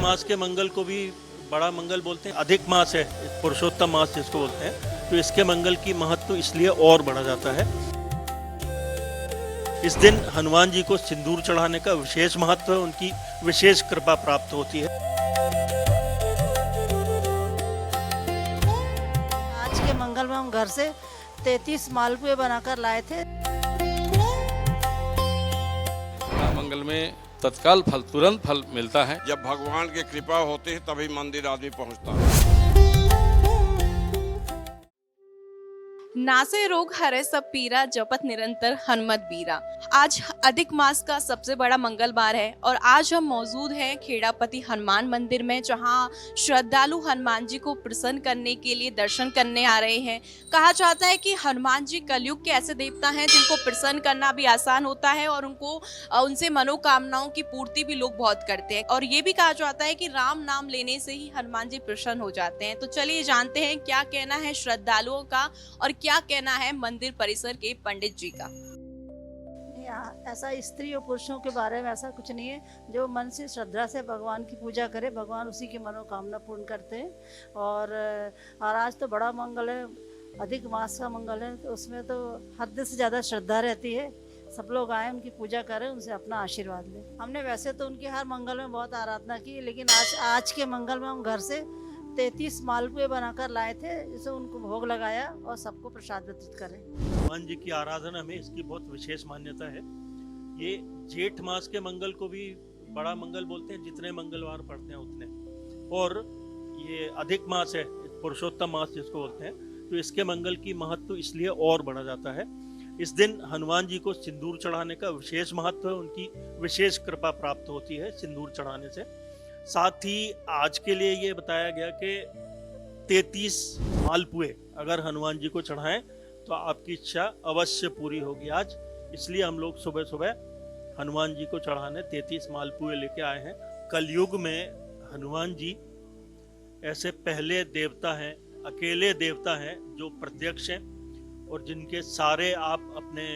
मास के मंगल को भी बड़ा मंगल बोलते हैं। अधिक मास है, पुरुषोत्तम मास जिसको बोलते हैं, तो इसके मंगल की महत्व इसलिए और बढ़ा जाता है। इस दिन हनुमान जी को सिंदूर चढ़ाने का विशेष महत्व है, उनकी विशेष कृपा प्राप्त होती है। आज के मंगल में हम घर से 33 मालपुए बनाकर लाए थे। मंगल में तत्काल फल, तुरंत फल मिलता है। जब भगवान की कृपा होती है तभी मंदिर आदमी पहुंचता है। नासे रोग हरे सब पीरा, जपत निरंतर हनुमत बीरा। आज अधिक मास का सबसे बड़ा मंगलवार है और आज हम मौजूद हैं खेड़ापति हनुमान मंदिर में, जहां श्रद्धालु हनुमान जी को प्रसन्न करने के लिए दर्शन करने आ रहे हैं। कहा जाता है कि हनुमान जी कलयुग के ऐसे देवता हैं जिनको प्रसन्न करना भी आसान होता है और उनसे मनोकामनाओं की पूर्ति भी लोग बहुत करते हैं। और ये भी कहा जाता है कि राम नाम लेने से ही हनुमान जी प्रसन्न हो जाते हैं। तो चलिए जानते हैं क्या कहना है श्रद्धालुओं का और क्या कहना है मंदिर परिसर के पंडित जी का। ऐसा स्त्री और पुरुषों के बारे में ऐसा कुछ नहीं है। जो मन से श्रद्धा से भगवान की पूजा करे, भगवान उसी की मनोकामना पूर्ण करते हैं। और आज तो बड़ा मंगल है, अधिक मास का मंगल है, तो उसमें तो हद से ज़्यादा श्रद्धा रहती है। सब लोग आए, उनकी पूजा करें, उनसे अपना आशीर्वाद लें। हमने वैसे तो उनकी हर मंगल में बहुत आराधना की, लेकिन आज के मंगल में हम घर से 33 मालपुए बनाकर लाए थे, जिसे उनको भोग लगाया और सबको प्रसाद वितरित करें। हनुमान जी की आराधना में इसकी बहुत विशेष मान्यता है। ये जेठ मास के मंगल को भी बड़ा मंगल बोलते हैं, जितने मंगलवार पड़ते हैं उतने। और ये अधिक मास है, पुरुषोत्तम मास जिसको बोलते हैं, तो इसके मंगल की महत्व इसलिए और बढ़ा जाता है। इस दिन हनुमान जी को सिंदूर चढ़ाने का विशेष महत्व है, उनकी विशेष कृपा प्राप्त होती है सिंदूर चढ़ाने से। साथ ही आज के लिए ये बताया गया कि 33 मालपुए अगर हनुमान जी को चढ़ाएं तो आपकी इच्छा अवश्य पूरी होगी आज। इसलिए हम लोग सुबह सुबह हनुमान जी को चढ़ाने 33 मालपुए लेके आए हैं। कलयुग में हनुमान जी ऐसे पहले देवता हैं, अकेले देवता हैं जो प्रत्यक्ष हैं और जिनके सारे आप अपने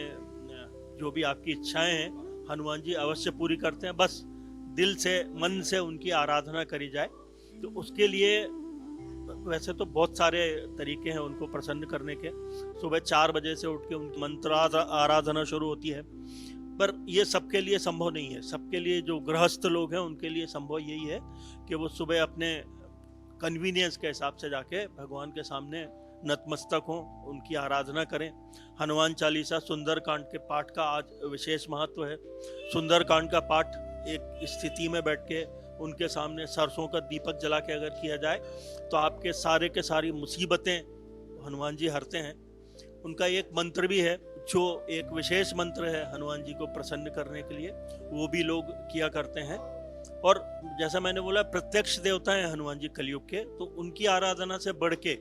जो भी आपकी इच्छाएं हैं हनुमान जी अवश्य पूरी करते हैं। बस दिल से, मन से उनकी आराधना करी जाए। तो उसके लिए वैसे तो बहुत सारे तरीके हैं उनको प्रसन्न करने के। सुबह 4 बजे से उठ के उनकी मंत्र आराधना शुरू होती है, पर ये सबके लिए संभव नहीं है। सबके लिए जो गृहस्थ लोग हैं उनके लिए संभव यही है कि वो सुबह अपने कन्वीनियंस के हिसाब से जाके भगवान के सामने नतमस्तक हों, उनकी आराधना करें। हनुमान चालीसा, सुंदरकांड के पाठ का आज विशेष महत्व है। सुंदरकांड का पाठ एक स्थिति में बैठ के उनके सामने सरसों का दीपक जला के अगर किया जाए तो आपके सारे के सारी मुसीबतें हनुमान जी हरते हैं। उनका एक मंत्र भी है जो एक विशेष मंत्र है हनुमान जी को प्रसन्न करने के लिए, वो भी लोग किया करते हैं। और जैसा मैंने बोला, प्रत्यक्ष देवता हैं हनुमान जी कलयुग के, तो उनकी आराधना से बढ़ के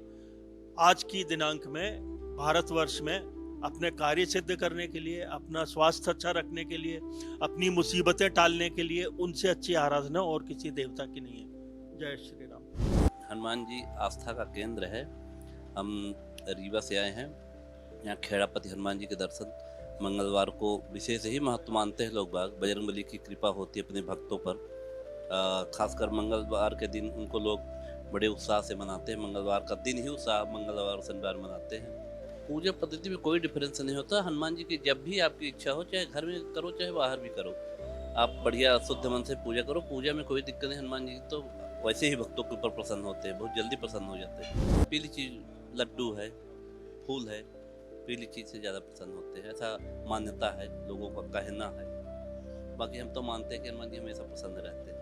आज की दिनांक में भारतवर्ष में अपने कार्य सिद्ध करने के लिए, अपना स्वास्थ्य अच्छा रखने के लिए, अपनी मुसीबतें टालने के लिए उनसे अच्छी आराधना और किसी देवता की नहीं है। जय श्री राम। हनुमान जी आस्था का केंद्र है। हम रीवा से आए हैं। यहाँ खेड़ापति हनुमान जी के दर्शन मंगलवार को विशेष ही महत्व मानते हैं लोग बाग। बजरंगबली की कृपा होती है अपने भक्तों पर। खासकर मंगलवार के दिन उनको लोग बड़े उत्साह से मनाते हैं। मंगलवार का दिन ही उत्साह, मंगलवार और शनिवार मनाते हैं। पूजा पद्धति में कोई डिफरेंस नहीं होता। हनुमान जी की जब भी आपकी इच्छा हो, चाहे घर में करो चाहे बाहर भी करो, आप बढ़िया शुद्ध मन से पूजा करो। पूजा में कोई दिक्कत नहीं। हनुमान जी तो वैसे ही भक्तों के ऊपर प्रसन्न होते हैं, बहुत जल्दी प्रसन्न हो जाते हैं। पीली चीज़ लड्डू है, फूल है, पीली चीज़ से ज़्यादा प्रसन्न होते हैं, ऐसा मान्यता है, लोगों का कहना है। बाकी हम तो मानते हैं कि हनुमान जी हमेशा प्रसन्न रहते हैं।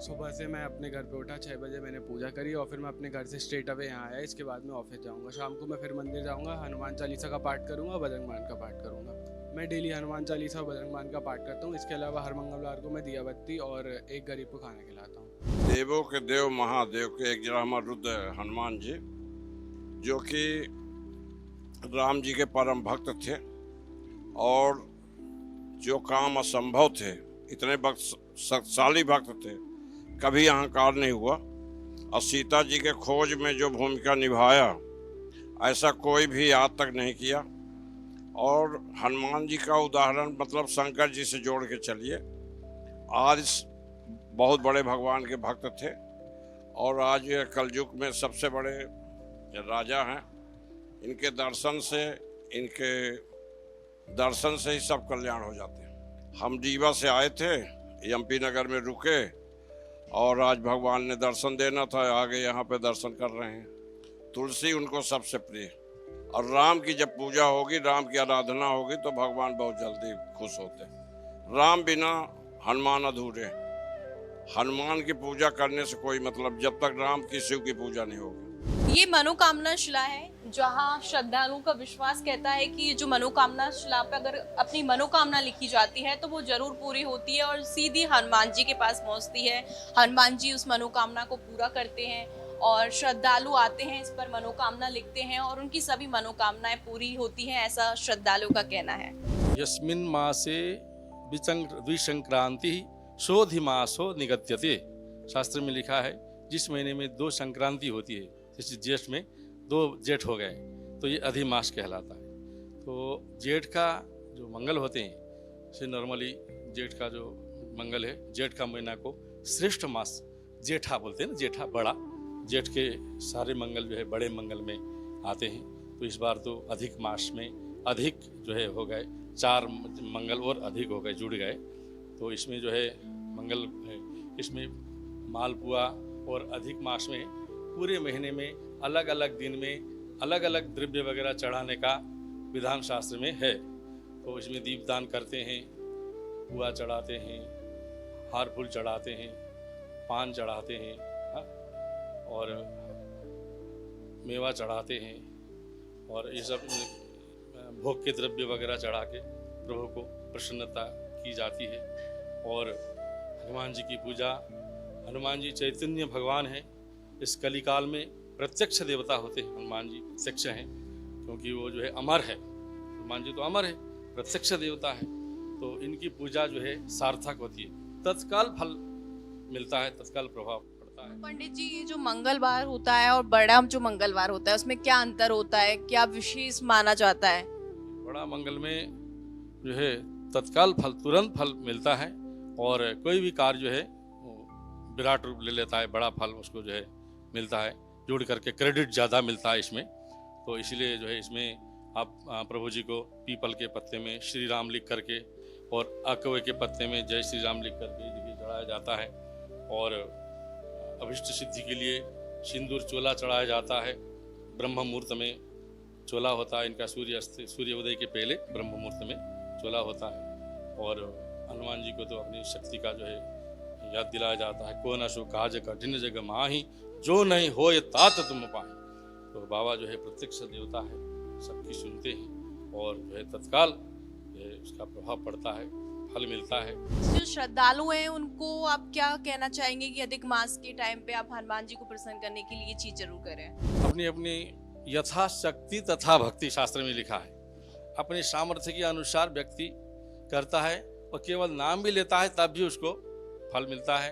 सुबह से मैं अपने घर पे उठा, 6 बजे मैंने पूजा करी और फिर मैं अपने घर से स्ट्रेट अवे यहाँ आया। इसके बाद मैं ऑफिस जाऊँगा। शाम को मैं फिर मंदिर जाऊँगा, हनुमान चालीसा का पाठ करूँगा, बजरंगबाण का पाठ करूँगा। मैं डेली हनुमान चालीसा और बजरंगबाण का पाठ करता हूँ। इसके अलावा हर मंगलवार को मैं दिया बत्ती और एक गरीब को खाना खिलाता हूँ। देवों के देव महादेव के एक जरा रुद्र हनुमान जी, जो कि राम जी के परम भक्त थे और जो काम असंभव थे, इतने शक्तिशाली भक्त थे, कभी अहंकार नहीं हुआ। और सीता जी के खोज में जो भूमिका निभाया, ऐसा कोई भी आज तक नहीं किया। और हनुमान जी का उदाहरण मतलब शंकर जी से जोड़ के चलिए। आज बहुत बड़े भगवान के भक्त थे और आज ये कलयुग में सबसे बड़े राजा हैं। इनके दर्शन से ही सब कल्याण हो जाते हैं। हम रीवा से आए थे, एमपी नगर में रुके और आज भगवान ने दर्शन देना था, आगे यहाँ पे दर्शन कर रहे हैं। तुलसी उनको सबसे प्रिय, और राम की जब पूजा होगी, राम की आराधना होगी तो भगवान बहुत जल्दी खुश होते हैं। राम बिना हनुमान अधूरे। हनुमान की पूजा करने से कोई मतलब, जब तक राम की शिव की पूजा नहीं होगी। ये मनोकामना शिला है जहाँ श्रद्धालुओं का विश्वास कहता है कि जो मनोकामना शिला पे अगर अपनी मनोकामना लिखी जाती है तो वो जरूर पूरी होती है और सीधी हनुमान जी के पास पहुंचती है। हनुमान जी उस मनोकामना को पूरा करते हैं और श्रद्धालु आते हैं, इस पर मनोकामना लिखते हैं और उनकी सभी मनोकामनाएं पूरी होती हैं, ऐसा श्रद्धालुओं का कहना है। यस्मिन् मासे द्विसंक्रांति शोधिमासो निगत्यते। शास्त्र में लिखा है जिस महीने में 2 संक्रांति होती है, जैसे ज्येष्ठ में 2 जेठ हो गए तो ये अधिमास कहलाता है। तो जेठ का जो मंगल होते हैं, जैसे नॉर्मली जेठ का जो मंगल है, जेठ का महीना को श्रेष्ठ मास जेठा बोलते हैं ना, जेठा बड़ा, जेठ के सारे मंगल जो है बड़े मंगल में आते हैं। तो इस बार तो अधिक मास में अधिक जो है हो गए, 4 मंगल और अधिक हो गए, जुड़ गए। तो इसमें जो है मंगल है, इसमें मालपुआ और अधिक मास में पूरे महीने में अलग अलग दिन में अलग अलग द्रव्य वगैरह चढ़ाने का विधान शास्त्र में है। तो इसमें दीपदान करते हैं, पुआ चढ़ाते हैं, हार फूल चढ़ाते हैं, पान चढ़ाते हैं, और मेवा चढ़ाते हैं और ये सब भोग के द्रव्य वगैरह चढ़ा के प्रभु को प्रसन्नता की जाती है। और हनुमान जी की पूजा, हनुमान जी चैतन्य भगवान हैं, इस कलिकाल में प्रत्यक्ष देवता होते हैं। हनुमान जी प्रत्यक्ष हैं क्योंकि वो जो है अमर है, हनुमान जी तो अमर है, प्रत्यक्ष देवता है। तो इनकी पूजा जो है सार्थक होती है, तत्काल फल मिलता है, तत्काल प्रभाव पड़ता है। पंडित जी, ये जो मंगलवार होता है और बड़ा जो मंगलवार होता है उसमें क्या अंतर होता है, क्या विशेष माना जाता है? बड़ा मंगल में जो है तत्काल फल, तुरंत फल मिलता है और कोई भी कार्य जो है विराट रूप ले लेता है, बड़ा फल उसको जो है मिलता है, जुड़ करके क्रेडिट ज़्यादा मिलता है इसमें। तो इसलिए जो है इसमें आप प्रभु जी को पीपल के पत्ते में श्री राम लिख करके और अकवे के पत्ते में जय श्री राम लिख करके देखिए चढ़ाया जाता है। और अभिष्ट सिद्धि के लिए सिंदूर चोला चढ़ाया जाता है। ब्रह्म मुहूर्त में चोला होता है इनका, सूर्योदय के पहले ब्रह्म मुहूर्त में चोला होता है। और हनुमान जी को तो अपनी शक्ति का जो है याद दिलाया जाता है, को न सो काज कठिन जग माही, जो नहीं हो ये तात तुम पाए। तो बाबा जो है प्रत्यक्ष देवता है, सबकी सुनते हैं और जो है तत्काल जो है उसका प्रभाव पड़ता है, फल मिलता है। जो श्रद्धालु हैं उनको आप क्या कहना चाहेंगे कि अधिक मास के टाइम पे आप हनुमान जी को प्रसन्न करने के लिए ये चीज जरूर करें? अपनी अपनी यथाशक्ति तथा भक्ति, शास्त्र में लिखा है, अपने सामर्थ्य के अनुसार व्यक्ति करता है और केवल नाम भी लेता है तब भी उसको फल मिलता है।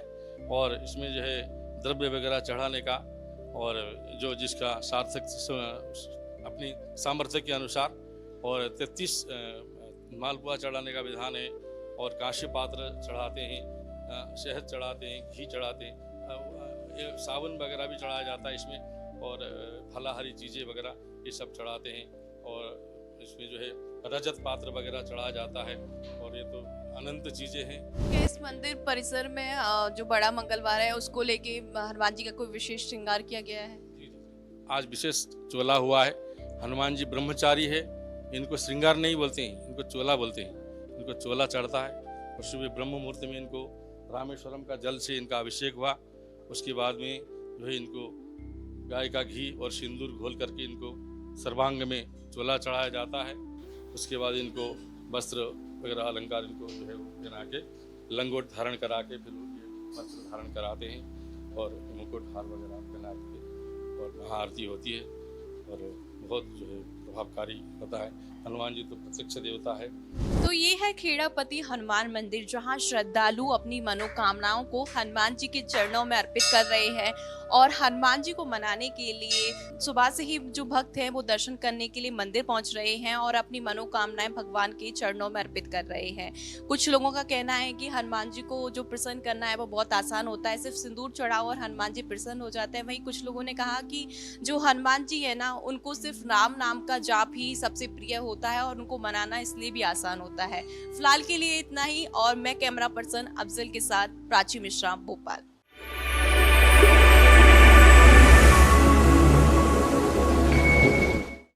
और इसमें जो है द्रव्य वगैरह चढ़ाने का और जो जिसका सार्थक अपनी सामर्थ्य के अनुसार, और 33 मालपुआ चढ़ाने का विधान है। और कांस्य पात्र चढ़ाते हैं, शहद चढ़ाते हैं, घी चढ़ाते हैं, साबुन वगैरह भी चढ़ाया जाता है इसमें, और फलाहारी चीज़ें वगैरह ये सब चढ़ाते हैं। और इसमें जो है रजत पात्र वगैरह चढ़ाया जाता है और ये तो अनंत चीज़ें हैं। इस मंदिर परिसर में जो बड़ा मंगलवार है उसको लेके हनुमान जी का कोई विशेष श्रृंगार किया गया है? आज विशेष चोला हुआ है। हनुमान जी ब्रह्मचारी है, इनको श्रृंगार नहीं बोलते हैं, इनको चोला बोलते हैं। इनको चोला चढ़ता है और सुबह ब्रह्म मुहूर्त में इनको रामेश्वरम का जल से इनका अभिषेक हुआ। उसके बाद में जो है इनको गाय का घी और सिंदूर घोल करके इनको सर्वांग में चोला चढ़ाया जाता है। उसके बाद इनको वस्त्र वगैरह अलंकार इनको जो है पहना के लंगोट धारण करा के फिर ये वस्त्र धारण कराते हैं और मुकुट हार वगैरह पहना के और महाआरती होती है और बहुत जो है प्रभावकारी होता है। हनुमान जी तो प्रत्यक्ष देवता है। तो ये है खेड़ापति हनुमान मंदिर, जहां श्रद्धालु अपनी मनोकामनाओं को हनुमान जी के चरणों में अर्पित कर रहे हैं और हनुमान जी को मनाने के लिए सुबह से ही जो भक्त हैं वो दर्शन करने के लिए मंदिर पहुंच रहे हैं और अपनी मनोकामनाएं भगवान के चरणों में अर्पित कर रहे हैं। कुछ लोगों का कहना है कि हनुमान जी को जो प्रसन्न करना है वो बहुत आसान होता है, सिर्फ सिंदूर चढ़ाओ और हनुमान जी प्रसन्न हो जाते हैं। वहीं कुछ लोगों ने कहा कि जो हनुमान जी है ना, उनको सिर्फ राम नाम का जाप ही सबसे प्रिय होता है और उनको मनाना इसलिए भी आसान होता है। फिलहाल के लिए इतना ही, और मैं कैमरा पर्सन अफजल के साथ प्राची मिश्रा, भोपाल।